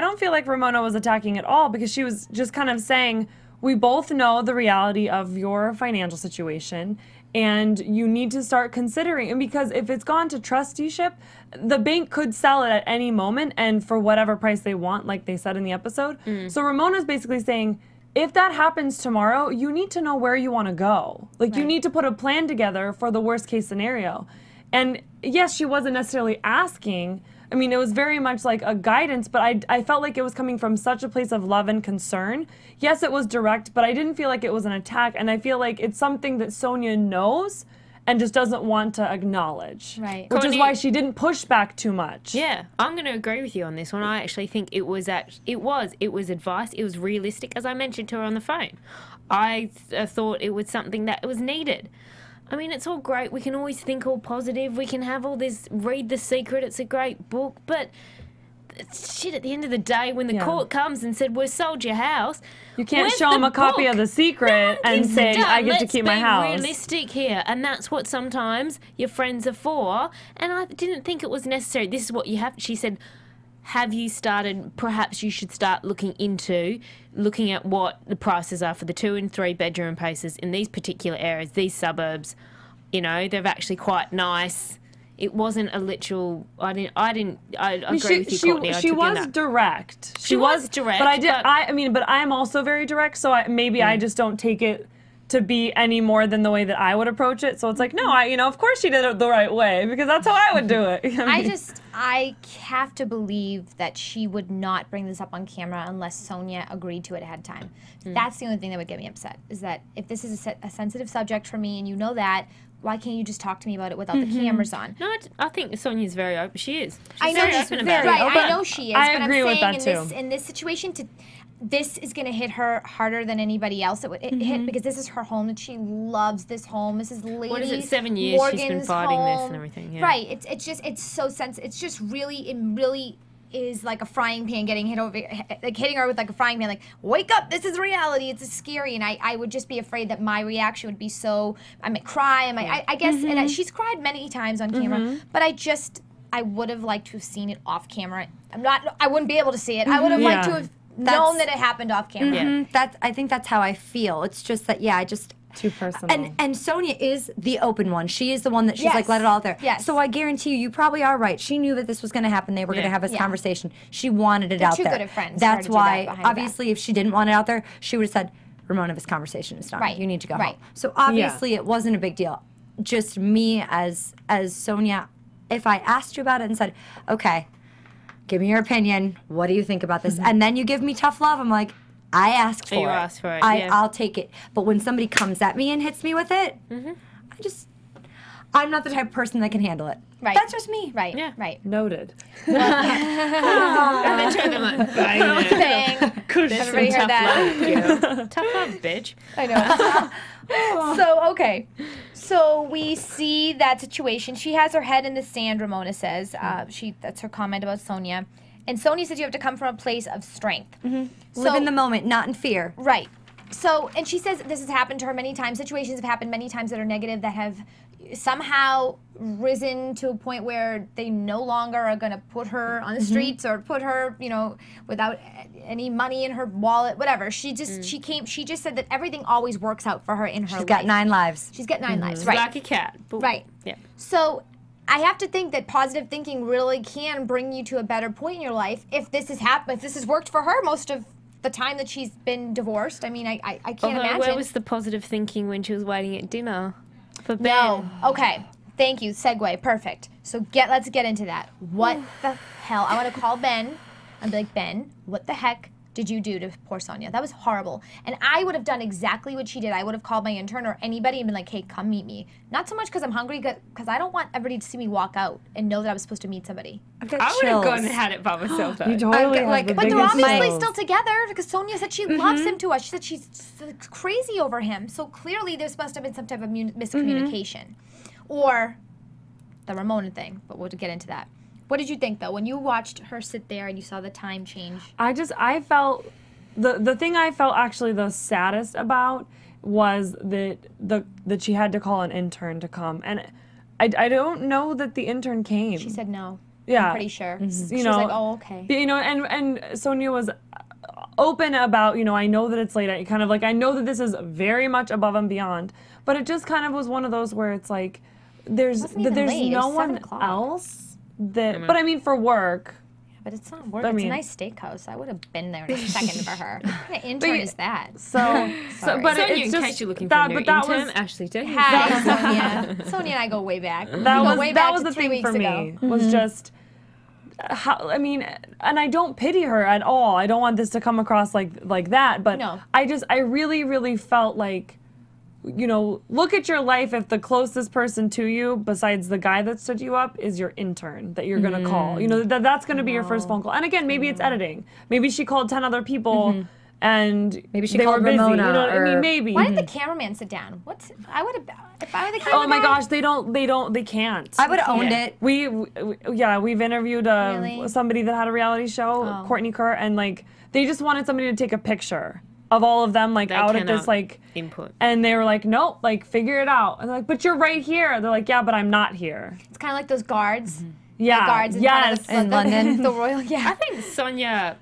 don't feel like Ramona was attacking at all, because she was just kind of saying, we both know the reality of your financial situation, and you need to start considering. And because if it's gone to trusteeship, the bank could sell it at any moment and for whatever price they want, like they said in the episode. So Ramona's basically saying, if that happens tomorrow, you need to know where you want to go. Like, you need to put a plan together for the worst case scenario. And yes, she wasn't necessarily asking. I mean, it was very much like a guidance, but I felt like it was coming from such a place of love and concern. Yes, it was direct, but I didn't feel like it was an attack. And I feel like it's something that Sonja knows and just doesn't want to acknowledge. Right. Which is why she didn't push back too much. Yeah, I'm going to agree with you on this one. I actually think it was advice. It was realistic, as I mentioned to her on the phone. I thought it was something that was needed. I mean, it's all great. We can always think all positive. We can have all this, read The Secret. It's a great book. But shit, at the end of the day, when the court comes and said, we've sold your house, you can't show them a copy of The Secret and say, I get to keep my house. Let's be realistic here. And that's what sometimes your friends are for. And I didn't think it was necessary. This is what you have. She said, have you started, perhaps you should start looking at what the prices are for the 2 and 3 bedroom places in these particular areas, these suburbs. You know, they're actually quite nice. It wasn't a literal. I agree with you, Courtney. She was direct. She was direct. But I am also very direct. So I just don't take it to be any more than the way that I would approach it. So it's like, no, of course she did it the right way, because that's how I would do it. I have to believe that she would not bring this up on camera unless Sonja agreed to it ahead of time. That's the only thing that would get me upset, is that if this is a sensitive subject for me and you know that, why can't you just talk to me about it without the cameras on? No, I think Sonja's very open. She is. I know she's very open. I know she is. I but agree I'm with saying that too. In this situation, this is going to hit her harder than anybody else it would hit, because this is her home, and she loves this home. This is Lady What is it, 7 years Morgan's she's been fighting home. this and everything. Yeah. Right. It's so sensitive. It's just really is like a frying pan getting hit over, like hitting her with like a frying pan, like, wake up, this is reality, it's scary. And I would just be afraid that my reaction would be I might cry, I guess, and she's cried many times on camera, but I would have liked to have seen it off camera. I wouldn't be able to see it. I would have liked to have known that it happened off camera. I think that's how I feel. It's just that, too personal. And Sonja is the open one. She is the one that she's like, let it all out there. Yes. So I guarantee you probably are right. She knew that this was going to happen. They were going to have this conversation. She wanted it out there. They're too good of friends. That's why, obviously, if she didn't want it out there, she would have said, Ramona, this conversation is done. Right. You need to go home. So obviously, it wasn't a big deal. Just me as Sonja, if I asked you about it and said, okay, give me your opinion. What do you think about this? And then you give me tough love. I'm like, I asked for it. You asked for it, I'll take it. But when somebody comes at me and hits me with it, I'm not the type of person that can handle it. Right. That's just me. Right. Yeah. Right. Noted. And then turn them like, bang. Bang. Everybody heard that? Tough love, bitch. I know. So, okay. So we see that situation. She has her head in the sand, Ramona says. That's her comment about Sonja. And Sonja says you have to come from a place of strength. So, Live in the moment, not in fear. right. So, and she says this has happened to her many times. Situations have happened many times that are negative that have somehow risen to a point where they no longer are going to put her on the streets or put her, without any money in her wallet, whatever. She just said that everything always works out for her in her life. She's got 9 lives. She's got 9 lives, right. Like a cat. But, Right. Yeah. So I have to think that positive thinking really can bring you to a better point in your life if this has worked for her most of the time that she's been divorced. I mean, I can't imagine. Where was the positive thinking when she was waiting at dinner for Ben? No. Okay. Thank you. Segue. Perfect. So let's get into that. What the hell? I want to call Ben and be like, Ben, what the heck did you do to poor Sonja? That was horrible. And I would have done exactly what she did. I would have called my intern or anybody and been like, hey, come meet me. Not so much because I'm hungry, because I don't want everybody to see me walk out and know that I was supposed to meet somebody. I've got I would have chills. gone and had it by myself, though. You totally I'm like- have the But they're biggest obviously chills. still together because Sonja said she loves him too much. She said she's crazy over him. So clearly there must have been some type of miscommunication. Or the Ramona thing, but we'll get into that. What did you think, though, when you watched her sit there and you saw the time change? I felt the thing I felt actually the saddest about was that she had to call an intern to come, and I don't know that the intern came. She said no. Yeah. I'm pretty sure. You She know, was like, oh, okay. and Sonja was open about, I know that it's late. I know that this is very much above and beyond, but it just kind of was one of those where it's like there's wasn't even late. It no was 7 one o'clock. else that. But I mean, for work. But it's not work. I It's mean- a nice steakhouse. I would have been there in a second for her. What kind of intern is that? So but Sonia, it's in just case you're looking for that, a new but that intern, was Ashley Day. Hi, Sonia. Sonia and I go way back. that was to the 3 thing weeks for me ago. was just how, I mean, and I don't pity her at all. I don't want this to come across like that, but No. I really felt like, look at your life if the closest person to you besides the guy that stood you up is your intern that you're going to call. That's going to be your first phone call. And again, maybe it's editing. Maybe she called 10 other people and Maybe she they called were busy. Ramona You know what I mean? or- Maybe. Why did the cameraman sit down? I would have, if I were the cameraman. Oh my gosh, they can't. I would have owned it. We've interviewed Really? somebody that had a reality show, Oh. Courtney and they just wanted somebody to take a picture of all of them out at this cannot input. and they were like, nope, figure it out. And they're like, but you're right here. They're like, yeah, but I'm not here. It's kind of like those guards. Yeah, The guards in front of In London. the Royal, yeah. I think Sonja,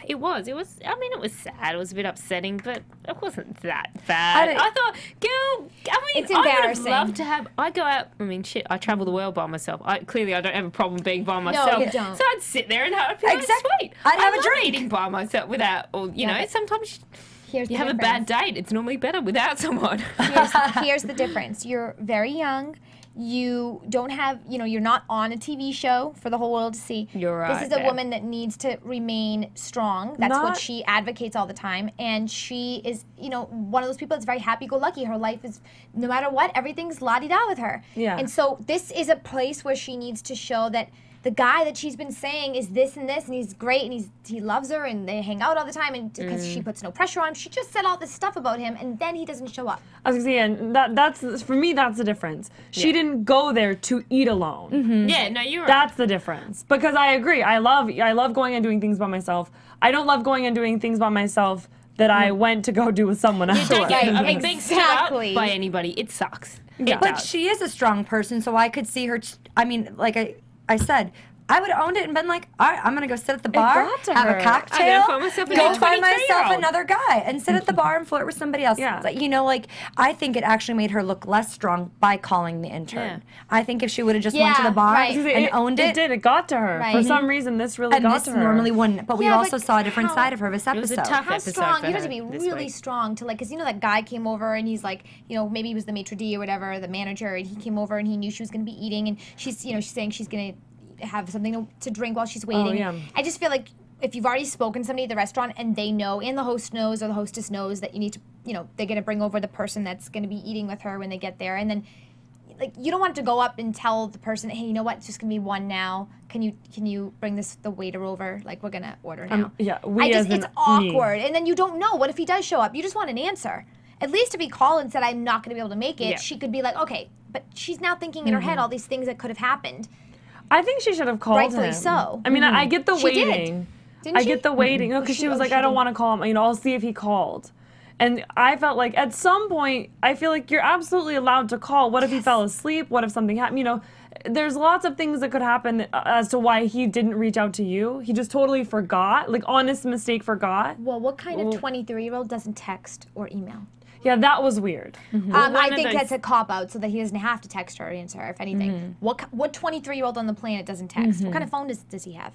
it was, I mean, it was sad. It was a bit upsetting, but it wasn't that bad. don't- I thought, girl, It's I would have embarrassing. loved to have, I go out, I mean, shit, I travel the world by myself. Clearly, I don't have a problem being by myself. you don't. So I'd sit there and I'd be like, Exactly. sweet. I'd have a love drink. eating by myself without, or, you know, but sometimes Here's you the have a bad difference. date. It's normally better without someone. Here's the difference. You're very young. You don't have, you're not on a TV show for the whole world to see. You're right This is a there. woman that needs to remain strong. That's what Not- she advocates all the time. And she is, one of those people that's very happy-go-lucky. Her life is, no matter what, everything's la-di-da with her. Yeah. And so this is a place where she needs to show that the guy that she's been saying is this and this, and he's great, and he loves her, and they hang out all the time, and because she puts no pressure on him. She just said all this stuff about him, and then he doesn't show up. I was gonna say, and that's for me. That's the difference. She didn't go there to eat alone. Yeah, no, you're right. That's the difference. Because I agree. I love going and doing things by myself. I don't love going and doing things by myself that I went to go do with someone else. Don't get, I mean, Exactly. being stood up by anybody, it sucks. Yeah. It But does. she is a strong person, so I could see her. I mean, like I said, I would have owned it and been like, all right, I'm going to go sit at the bar, got to have her. a I'm cocktail, gonna find myself a go new find myself 23-year-old. another guy, and sit at the bar and flirt with somebody else. Yeah. It's like, I think it actually made her look less strong by calling the intern. Yeah. I think if she would have just went to Yeah, the bar right. and owned It it, did. It got to her. Right. For some reason, this really and got this to her. normally wouldn't. But we Yeah, also but saw a different how- side of her this was a episode. tough How episode strong? for You have to her be this really week. strong to because that guy came over and he's like, maybe he was the maitre d' or whatever, the manager, and he came over and he knew she was going to be eating, and she's saying she's going to have something to drink while she's waiting. yeah. I just feel like if you've already spoken to somebody at the restaurant and they know, and the host knows or the hostess knows that you need to, they're going to bring over the person that's going to be eating with her when they get there, and then like you don't want to go up and tell the person, hey, you know what? It's just gonna be one now. Can you bring the waiter over? Like we're gonna order now. Yeah, it's awkward, and then you don't know. What if he does show up? You just want an answer. At least if he called and said, I'm not gonna be able to make it, she could be like, okay. But she's now thinking in her head all these things that could have happened. I think she should have called Rightfully him. so. I mean, I get the She waiting. Didn't I she? get the waiting. No, because she was like, I don't want to call him. You know, I'll see if he called. And I felt like at some point, I feel like you're absolutely allowed to call. What if he fell asleep? What if something happened? You know, there's lots of things that could happen as to why he didn't reach out to you. He just totally forgot, like honest mistake forgot. Well, what kind of 23-year-old doesn't text or email? Yeah, that was weird. I think that's a cop-out so that he doesn't have to text her or answer her, if anything. What 23-year-old on the planet doesn't text? What kind of phone does he have?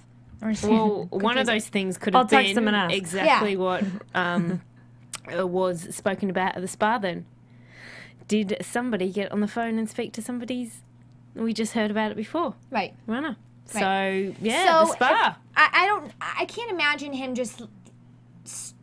Well, one of those things could have text him been and ask. exactly what was spoken about at the spa then. Did somebody get on the phone and speak to somebody's... We just heard about it before. Right. Runner. Right. So, yeah, the spa. I can't imagine him just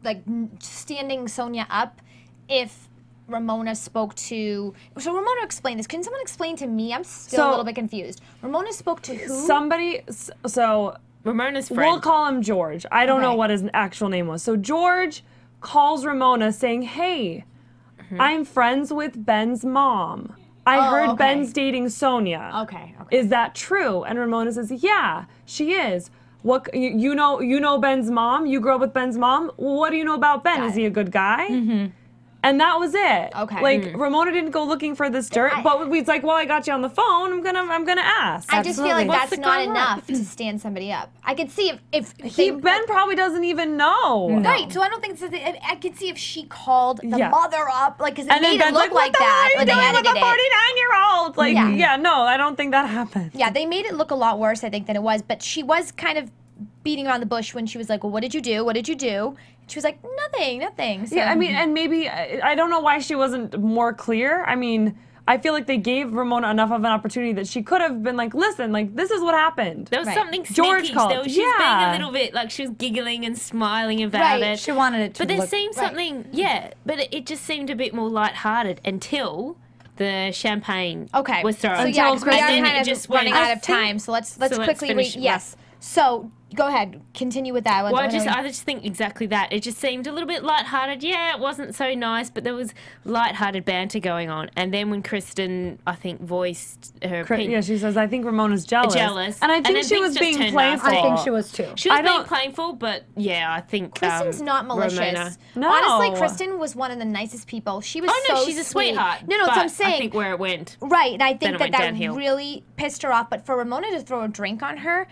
like standing Sonja up if Ramona spoke to... So Ramona explained this. Can someone explain to me? I'm still a little bit confused. Ramona spoke to who? Somebody... So... Ramona's friend. We'll call him George. I don't know what his actual name was. So George calls Ramona saying, hey, I'm friends with Ben's mom. I heard Ben's dating Sonja. Okay. Is that true? And Ramona says, yeah, she is. What you know Ben's mom? You grew up with Ben's mom? What do you know about Ben? Is he a good guy? And that was it. Okay. Like Ramona didn't go looking for this dirt, but it's like, well, I got you on the phone. I'm gonna ask. I just feel like What's that's the not groundwork? enough to stand somebody up. I could see if Ben probably doesn't even know. Right, so I don't think I could see if she called the Yeah. mother up, like, because it And then made it Ben's look like what the that hell are when you they doing with edited a it. 49-year-old? Like, yeah, no, I don't think that happened. Yeah, they made it look a lot worse, I think, than it was. But she was kind of beating around the bush when she was like, well, what did you do? What did you do? She was like, nothing. So, Yeah, I mean, and maybe, I don't know why she wasn't more clear. I mean, I feel like they gave Ramona enough of an opportunity that she could have been like, listen, like, this is what happened. There was Right. something George sneaky called. still. She was being Yeah. a little bit, like, she was giggling and smiling about Right. it. She wanted it to But there look... seemed something, but it just seemed a bit more lighthearted until the champagne okay. was thrown. So, yeah, 'cause we are And then kind it of just running went, out of time. So let's quickly finish. Yes. So, go ahead. Continue with that. Well, I just think exactly that. It just seemed a little bit lighthearted. Yeah, it wasn't so nice, but there was lighthearted banter going on. And then when Kristen, I think, voiced her opinion. Yeah, she says, I think Ramona's jealous. And I think then she things was just being turned playful. nasty. I think she was too. She was I being don't- playful, but yeah, I think Kristen's not malicious. Ramona. No. Honestly, Kristen was one of the nicest people. She was Oh no, so she's a sweet. sweetheart. No, that's but what I'm saying. I think where it went. Right, and I Then think it went that downhill. really pissed her off. But for Ramona to throw a drink on her,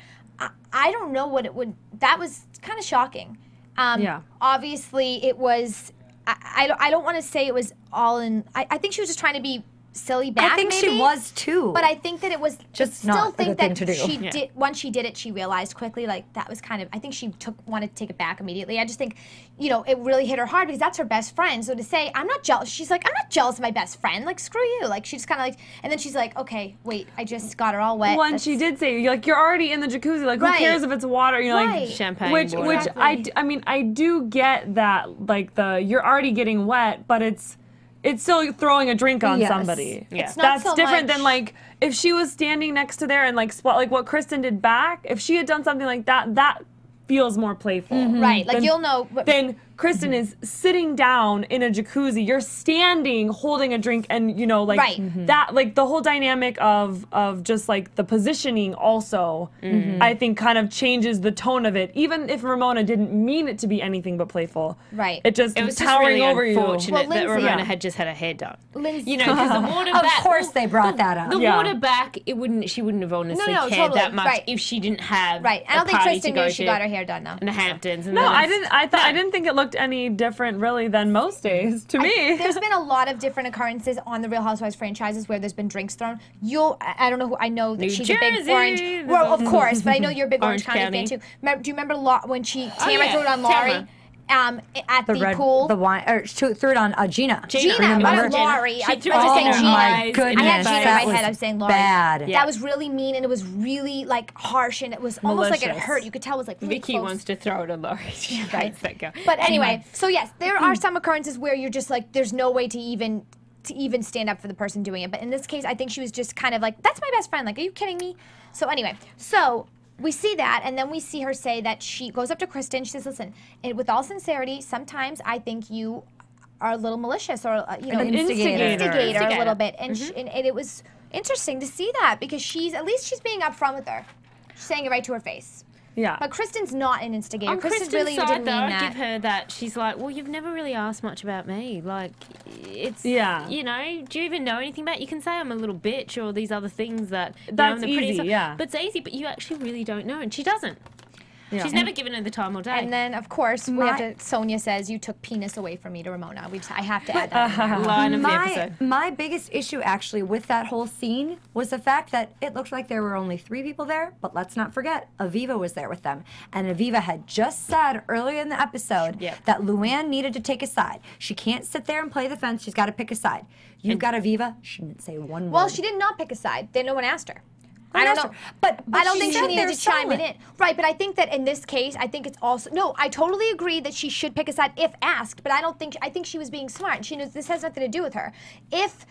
I don't know what it would. That was kind of shocking. Yeah. Obviously, it was. I don't want to say it was all in. I think she was just trying to be silly back. I think maybe, she was too. But I think that it was Just still not a think good that thing to do. she Yeah. did. Once she did it, she realized quickly like that was kind of. I think she wanted to take it back immediately. I just think, it really hit her hard because that's her best friend. So to say I'm not jealous, she's like I'm not jealous of my best friend. Like screw you. Like she just kind of like, and then she's like, okay, wait, I just got her all wet. Well, and she did say, like, you're already in the jacuzzi. Like, who Right. cares if it's water? You know, Right. like Champagne Which water. Exactly. I mean, I do get that. Like you're already getting wet, but it's still throwing a drink on Yes. somebody. Yeah. It's not That's so different much- than like if she was standing next to there and like like what Kristen did back. If she had done something like that, that feels more playful. Right, like Then- you'll know. Then Kristen is sitting down in a jacuzzi. You're standing, holding a drink, and like Right. that. Like the whole dynamic of just like the positioning also, I think, kind of changes the tone of it. Even if Ramona didn't mean it to be anything but playful, Right. It just It was just towering really over you. unfortunate Well, that Lyndsey- Ramona had just had her hair done. Lyndsey- Because the water Of back. course they brought that up. The Yeah. water back, she wouldn't have honestly No, cared totally, that much right. if she didn't have Right, I a don't think party Kristen to go knew she to got her hair done though. in the Hamptons. And No, then I it's- didn't. I didn't think it looked any different really than most days to me. There's been a lot of different occurrences on the Real Housewives franchises where there's been drinks thrown. I don't know who I know that New she's a big Jersey. Orange. Well, of course, but I know you're a big Orange Orange County fan County. too. Do you remember when Tamara yeah, threw it on Laurie? Tamara. At the red, pool. the wine, or she threw it on Gina. Gina, remember? not Laurie. She I was threw just it saying in Oh her Gina. my eyes goodness, I had Gina in that my head. was I was saying Laurie. bad. Yeah. That was really mean, and it was really like harsh, and it was almost like it Malicious. hurt. You could tell it was like really Vicky close. wants to throw it on Laurie. She hates that girl. But anyway, so yes, there are some occurrences where you're just like, there's no way to even to even stand up for the person doing it. But in this case, I think she was just kind of like, that's my best friend. Like, are you kidding me? So anyway, we see that, and then we see her say that she goes up to Kristen. She says, listen, with all sincerity, sometimes I think you are a little malicious or, an instigator a little bit. And, and it was interesting to see that because at least she's being upfront with her. She's saying it right to her face. Yeah. But Kristen's not an instigator. On Kristen Kristen's really side, didn't though, mean I'd that. give her that. She's like, well, you've never really asked much about me. Like, it's, do you even know anything about it? You can say I'm a little bitch or these other things that, That's I'm the easy, yeah. But it's easy, but you actually really don't know. And she doesn't. Yeah. She's never given her the time or day. And then, of course, Sonja says, you took penis away from me to Ramona. I have to add that. Line of the episode. My biggest issue, actually, with that whole scene was the fact that it looked like there were only 3 people there, but let's not forget, Aviva was there with them. And Aviva had just said earlier in the episode that Luann needed to take a side. She can't sit there and play the fence. She's got to pick a side. You've got Aviva. She didn't say one word. Well, she did not pick a side. No one asked her. I don't know. But I don't think she needed to chime it in. Right, but I think that in this case, I think it's also... No, I totally agree that she should pick a side if asked, but I think she was being smart. She knows this has nothing to do with her. If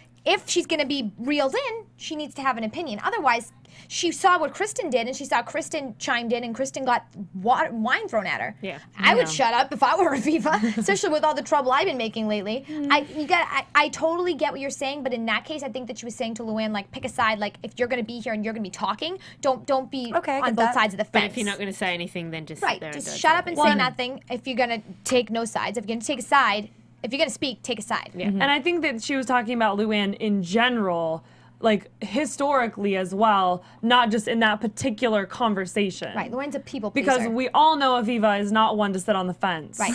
she's going to be reeled in, she needs to have an opinion. Otherwise, she saw what Kristen did, and she saw Kristen chimed in, and Kristen got wine thrown at her. Yeah. I would shut up if I were Aviva, especially with all the trouble I've been making lately. I totally get what you're saying, but in that case, I think that she was saying to Luann, like, pick a side. Like, if you're going to be here and you're going to be talking, don't be on both sides of the fence. But if you're not going to say anything, then just sit there and just shut up and say nothing. If you're going to take no sides, if you're going to take a side, if you're going to speak, take a side. Yeah. And I think that she was talking about Luann in general, like historically as well, not just in that particular conversation. Right, Luann's a people pleaser. Because we all know Aviva is not one to sit on the fence. Right.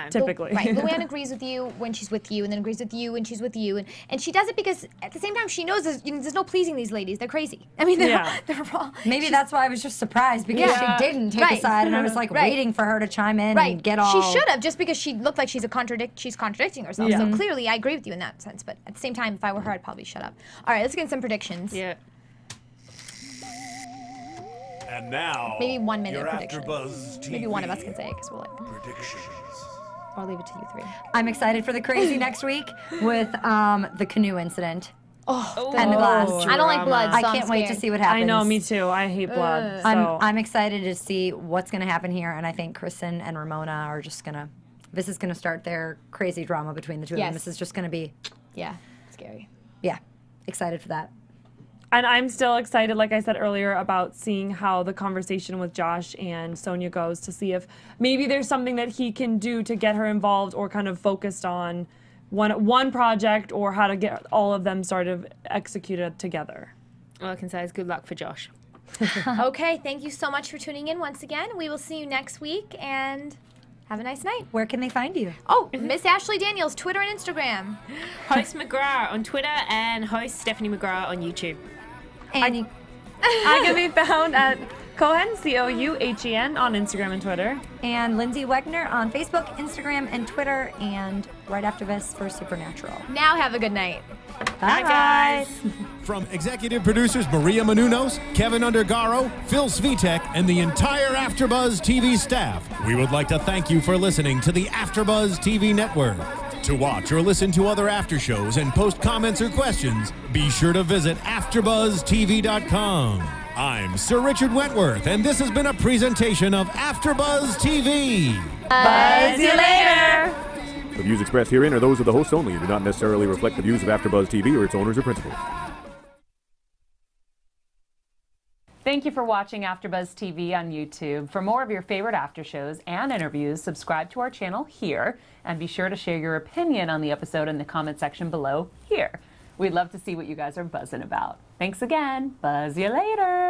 Typically. Right, Luann agrees with you when she's with you, and then agrees with you when she's with you. And she does it because at the same time she knows there's no pleasing these ladies. They're crazy. I mean, they're all... Maybe that's why I was just surprised because she didn't take a side, and I was like waiting for her to chime in and get all... She should have, just because she looked like she's contradicting herself. So clearly I agree with you in that sense. But at the same time, if I were her, I'd probably shut up. All right, let's get some predictions. Yeah. And now, maybe 1 minute your predictions. AfterBuzz TV maybe one of us can say it because we'll predictions. Or I'll leave it to you 3. I'm excited for the crazy next week with the canoe incident. And the glass. I don't like blood, so I can't wait to see what happens. I know, me too. I hate blood. I'm excited to see what's going to happen here, and I think Kristen and Ramona are just going to... This is going to start their crazy drama between the two of them. This is just going to be... Yeah, scary. Yeah, excited for that. And I'm still excited, like I said earlier, about seeing how the conversation with Josh and Sonja goes, to see if maybe there's something that he can do to get her involved or kind of focused on one project, or how to get all of them sort of executed together. All I can say is good luck for Josh. Okay, thank you so much for tuning in once again. We will see you next week, and have a nice night. Where can they find you? Oh, Miss Ashley Daniels, Twitter and Instagram. Host McGrath on Twitter and host Stephanie McGrath on YouTube. And I can be found at Cohen, Couhen, on Instagram and Twitter. And Lyndsey Wegner on Facebook, Instagram, and Twitter, and right after this for Supernatural. Now have a good night. Bye, guys. From executive producers Maria Menounos, Kevin Undergaro, Phil Svitek, and the entire AfterBuzz TV staff, we would like to thank you for listening to the AfterBuzz TV network. To watch or listen to other after shows and post comments or questions, be sure to visit AfterBuzzTV.com. I'm Sir Richard Wentworth, and this has been a presentation of AfterBuzz TV. Buzz you later! The views expressed herein are those of the hosts only and do not necessarily reflect the views of AfterBuzz TV or its owners or principals. Thank you for watching AfterBuzz TV on YouTube. For more of your favorite after shows and interviews, subscribe to our channel here, and be sure to share your opinion on the episode in the comment section below here. We'd love to see what you guys are buzzing about. Thanks again. Buzz you later.